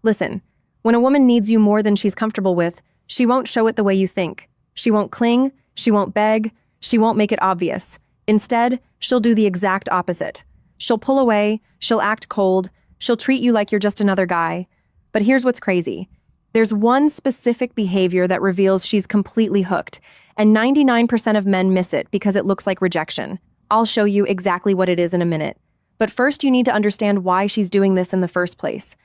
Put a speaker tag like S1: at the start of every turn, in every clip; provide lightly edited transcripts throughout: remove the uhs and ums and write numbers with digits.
S1: Listen, when a woman needs you more than she's comfortable with, she won't show it the way you think. She won't cling, she won't beg, she won't make it obvious. Instead, she'll do the exact opposite. She'll pull away, she'll act cold, she'll treat you like you're just another guy. But here's what's crazy. There's one specific behavior that reveals she's completely hooked, and 99% of men miss it because it looks like rejection. I'll show you exactly what it is in a minute. But first, you need to understand why she's doing this in the first place.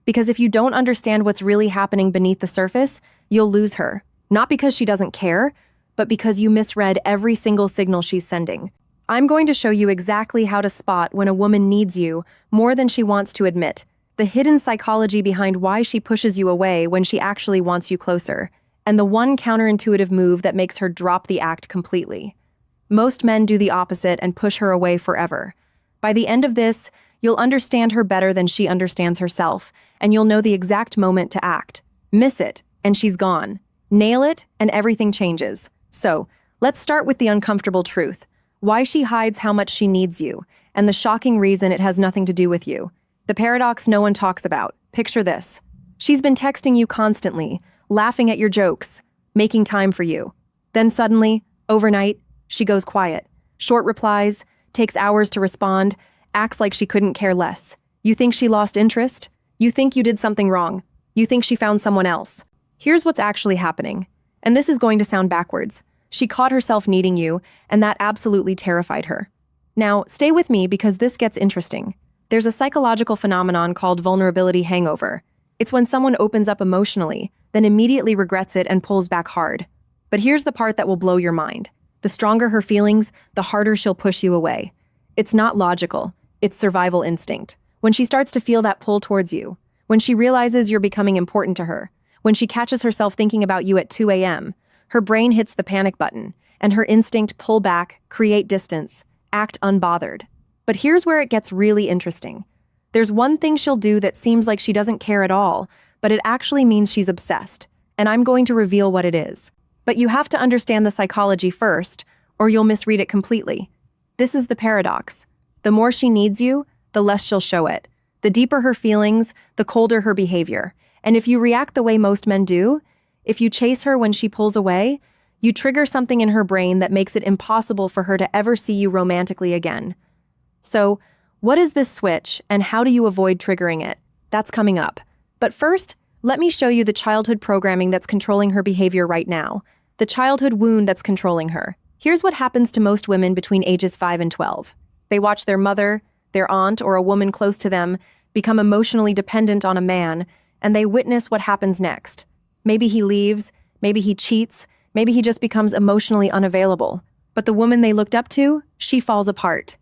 S1: Because if you don't understand what's really happening beneath the surface, you'll lose her. Not because she doesn't care, but because you misread every single signal she's sending. I'm going to show you exactly how to spot when a woman needs you more than she wants to admit, the hidden psychology behind why she pushes you away when she actually wants you closer, and the one counterintuitive move that makes her drop the act completely. Most men do the opposite and push her away forever. By the end of this, you'll understand her better than she understands herself, and you'll know the exact moment to act. Miss it, and she's gone. Nail it, and everything changes. So, let's start with the uncomfortable truth. Why she hides how much she needs you, and the shocking reason it has nothing to do with you. The paradox no one talks about. Picture this. She's been texting you constantly, laughing at your jokes, making time for you. Then suddenly, overnight, she goes quiet. Short replies, takes hours to respond, acts like she couldn't care less. You think she lost interest? You think you did something wrong. You think she found someone else. Here's what's actually happening. And this is going to sound backwards. She caught herself needing you, and that absolutely terrified her. Now, stay with me because this gets interesting. There's a psychological phenomenon called vulnerability hangover. It's when someone opens up emotionally, then immediately regrets it and pulls back hard. But here's the part that will blow your mind. The stronger her feelings, the harder she'll push you away. It's not logical. It's survival instinct. When she starts to feel that pull towards you, when she realizes you're becoming important to her, when she catches herself thinking about you at 2 a.m., her brain hits the panic button, and her instinct pull back, create distance, act unbothered. But here's where it gets really interesting. There's one thing she'll do that seems like she doesn't care at all, but it actually means she's obsessed, and I'm going to reveal what it is. But you have to understand the psychology first, or you'll misread it completely. This is the paradox. The more she needs you, the less she'll show it. The deeper her feelings, the colder her behavior. And if you react the way most men do, if you chase her when she pulls away, you trigger something in her brain that makes it impossible for her to ever see you romantically again. So, what is this switch, and how do you avoid triggering it? That's coming up. But first, let me show you the childhood programming that's controlling her behavior right now. The childhood wound that's controlling her. Here's what happens to most women between ages 5 and 12. They watch their mother, their aunt, or a woman close to them become emotionally dependent on a man, and they witness what happens next. Maybe he leaves, maybe he cheats, maybe he just becomes emotionally unavailable. But the woman they looked up to, she falls apart.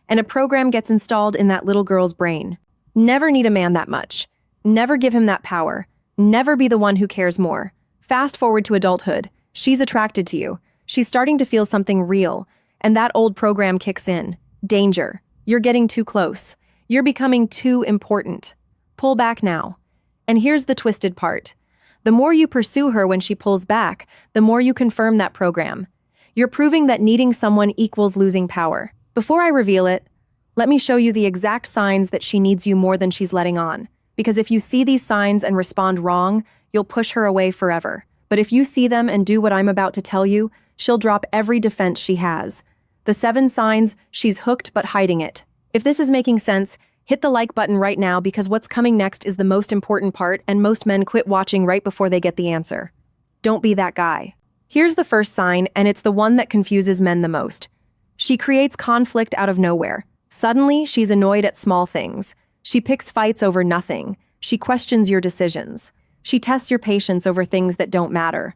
S1: And a program gets installed in that little girl's brain. Never need a man that much. Never give him that power. Never be the one who cares more. Fast forward to adulthood. She's attracted to you. She's starting to feel something real. And that old program kicks in. Danger. You're getting too close. You're becoming too important. Pull back now. And here's the twisted part. The more you pursue her when she pulls back, the more you confirm that program. You're proving that needing someone equals losing power. Before I reveal it, let me show you the exact signs that she needs you more than she's letting on. Because if you see these signs and respond wrong, you'll push her away forever. But if you see them and do what I'm about to tell you, she'll drop every defense she has. The 7 signs she's hooked but hiding it. If this is making sense, hit the like button right now because what's coming next is the most important part and most men quit watching right before they get the answer. Don't be that guy. Here's the first sign, and it's the one that confuses men the most. She creates conflict out of nowhere. Suddenly, she's annoyed at small things. She picks fights over nothing. She questions your decisions. She tests your patience over things that don't matter.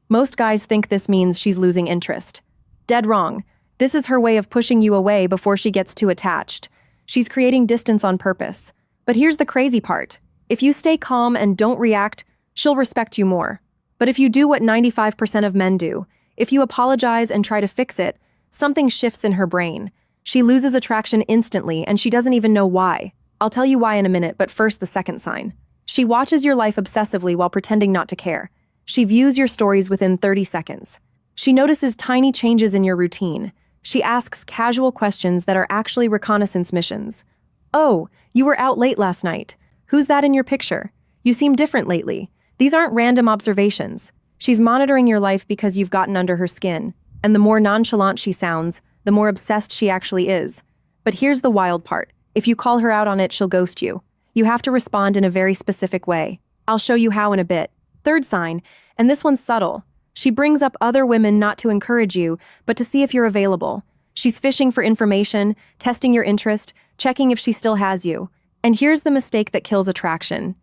S1: Most guys think this means she's losing interest. Dead wrong. This is her way of pushing you away before she gets too attached. She's creating distance on purpose. But here's the crazy part. If you stay calm and don't react, she'll respect you more. But if you do what 95% of men do, if you apologize and try to fix it, something shifts in her brain. She loses attraction instantly, and she doesn't even know why. I'll tell you why in a minute, but first the second sign. She watches your life obsessively while pretending not to care. She views your stories within 30 seconds. She notices tiny changes in your routine. She asks casual questions that are actually reconnaissance missions. Oh, you were out late last night. Who's that in your picture? You seem different lately. These aren't random observations. She's monitoring your life because you've gotten under her skin. And the more nonchalant she sounds, the more obsessed she actually is. But here's the wild part. If you call her out on it, she'll ghost you. You have to respond in a very specific way. I'll show you how in a bit. Third sign, and this one's subtle. She brings up other women not to encourage you, but to see if you're available. She's fishing for information, testing your interest, checking if she still has you. And here's the mistake that kills attraction.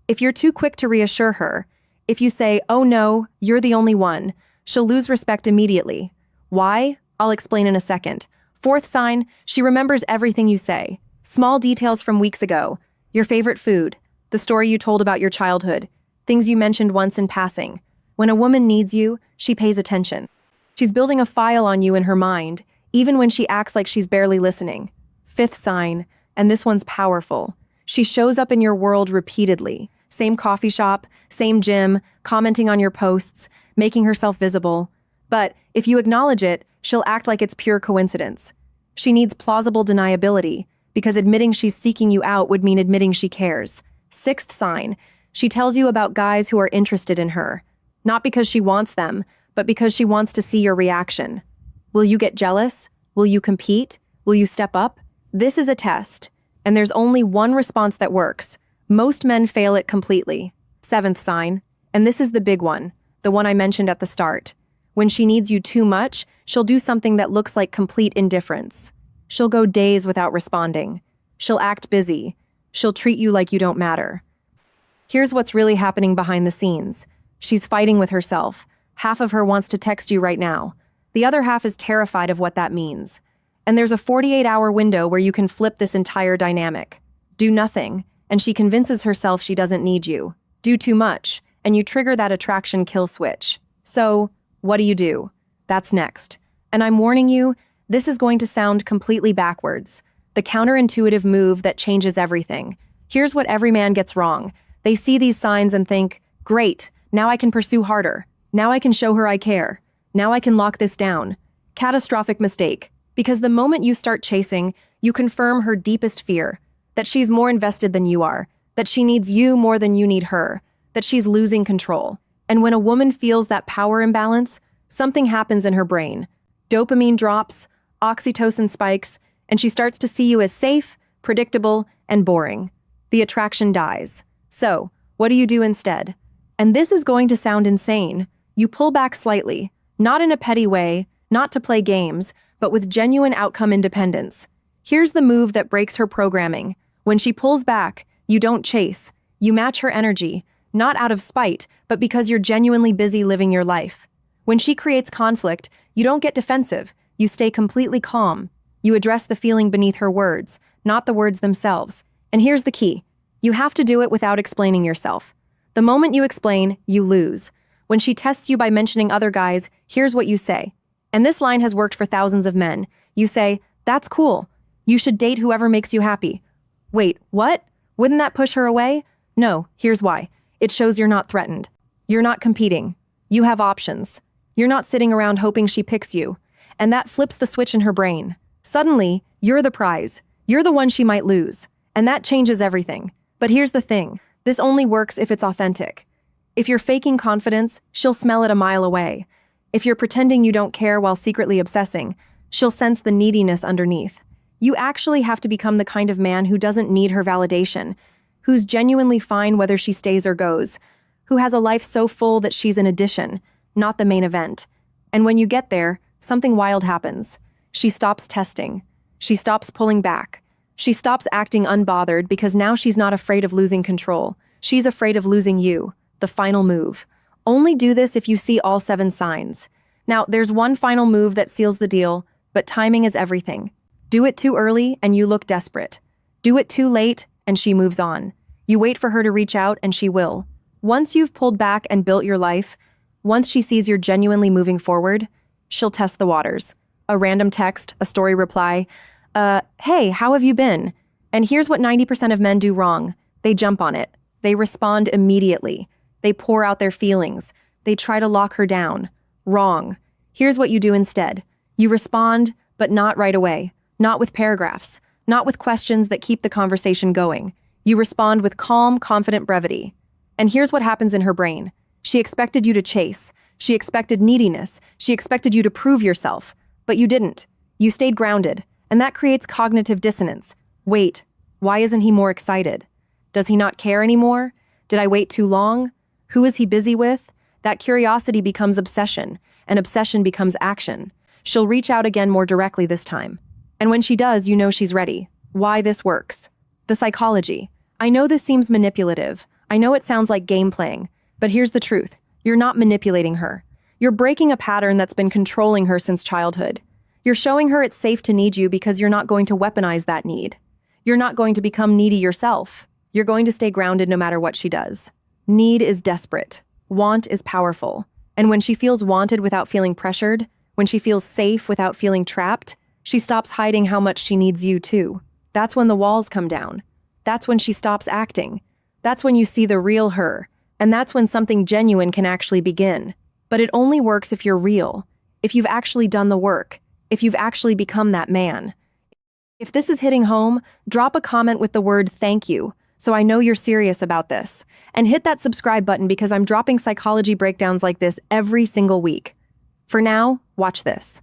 S1: If you're too quick to reassure her, if you say, "Oh no, you're the only one," she'll lose respect immediately. Why? I'll explain in a second. Fourth sign, she remembers everything you say. Small details from weeks ago. Your favorite food, the story you told about your childhood, things you mentioned once in passing. When a woman needs you, she pays attention. She's building a file on you in her mind, even when she acts like she's barely listening. Fifth sign, and this one's powerful. She shows up in your world repeatedly. Same coffee shop, same gym, commenting on your posts, making herself visible. But if you acknowledge it, she'll act like it's pure coincidence. She needs plausible deniability, because admitting she's seeking you out would mean admitting she cares. Sixth sign, she tells you about guys who are interested in her. Not because she wants them, but because she wants to see your reaction. Will you get jealous? Will you compete? Will you step up? This is a test, and there's only one response that works. Most men fail it completely. Seventh sign, and this is the big one, the one I mentioned at the start. When she needs you too much, she'll do something that looks like complete indifference. She'll go days without responding. She'll act busy. She'll treat you like you don't matter. Here's what's really happening behind the scenes. She's fighting with herself. Half of her wants to text you right now. The other half is terrified of what that means. And there's a 48-hour window where you can flip this entire dynamic. Do nothing, and she convinces herself she doesn't need you. Do too much, and you trigger that attraction kill switch. So, what do? That's next. And I'm warning you, this is going to sound completely backwards. The counterintuitive move that changes everything. Here's what every man gets wrong. They see these signs and think, great, now I can pursue harder. Now I can show her I care. Now I can lock this down. Catastrophic mistake. Because the moment you start chasing, you confirm her deepest fear. That she's more invested than you are. That she needs you more than you need her. That she's losing control. And when a woman feels that power imbalance, something happens in her brain. Dopamine drops, oxytocin spikes, and she starts to see you as safe, predictable, and boring. The attraction dies. So, what do you do instead? And this is going to sound insane. You pull back slightly, not in a petty way, not to play games, but with genuine outcome independence. Here's the move that breaks her programming. When she pulls back, you don't chase. You match her energy, not out of spite, but because you're genuinely busy living your life. When she creates conflict, you don't get defensive. You stay completely calm. You address the feeling beneath her words, not the words themselves. And here's the key. You have to do it without explaining yourself. The moment you explain, you lose. When she tests you by mentioning other guys, here's what you say. And this line has worked for thousands of men. You say, "That's cool. You should date whoever makes you happy." Wait, what? Wouldn't that push her away? No, here's why. It shows you're not threatened. You're not competing. You have options. You're not sitting around hoping she picks you. And that flips the switch in her brain. Suddenly, you're the prize. You're the one she might lose. And that changes everything. But here's the thing. This only works if it's authentic. If you're faking confidence, she'll smell it a mile away. If you're pretending you don't care while secretly obsessing, she'll sense the neediness underneath. You actually have to become the kind of man who doesn't need her validation, who's genuinely fine whether she stays or goes, who has a life so full that she's an addition, not the main event. And when you get there, something wild happens. She stops testing. She stops pulling back. She stops acting unbothered because now she's not afraid of losing control. She's afraid of losing you, the final move. Only do this if you see all 7 signs. Now, there's one final move that seals the deal, but timing is everything. Do it too early and you look desperate. Do it too late and she moves on. You wait for her to reach out and she will. Once you've pulled back and built your life, once she sees you're genuinely moving forward, she'll test the waters. A random text, a story reply, hey, how have you been? And here's what 90% of men do wrong. They jump on it. They respond immediately. They pour out their feelings. They try to lock her down. Wrong. Here's what you do instead. You respond, but not right away. Not with paragraphs. Not with questions that keep the conversation going. You respond with calm, confident brevity. And here's what happens in her brain. She expected you to chase. She expected neediness. She expected you to prove yourself. But you didn't. You stayed grounded. And that creates cognitive dissonance. Wait, why isn't he more excited? Does he not care anymore? Did I wait too long? Who is he busy with? That curiosity becomes obsession, and obsession becomes action. She'll reach out again more directly this time. And when she does, you know she's ready. Why this works. The psychology. I know this seems manipulative. I know it sounds like game playing. But here's the truth. You're not manipulating her. You're breaking a pattern that's been controlling her since childhood. You're showing her it's safe to need you because you're not going to weaponize that need. You're not going to become needy yourself. You're going to stay grounded no matter what she does. Need is desperate. Want is powerful. And when she feels wanted without feeling pressured, when she feels safe without feeling trapped, she stops hiding how much she needs you too. That's when the walls come down. That's when she stops acting. That's when you see the real her. And that's when something genuine can actually begin. But it only works if you're real, if you've actually done the work, if you've actually become that man. If this is hitting home, drop a comment with the word "thank you" so I know you're serious about this. And hit that subscribe button because I'm dropping psychology breakdowns like this every single week. For now, watch this.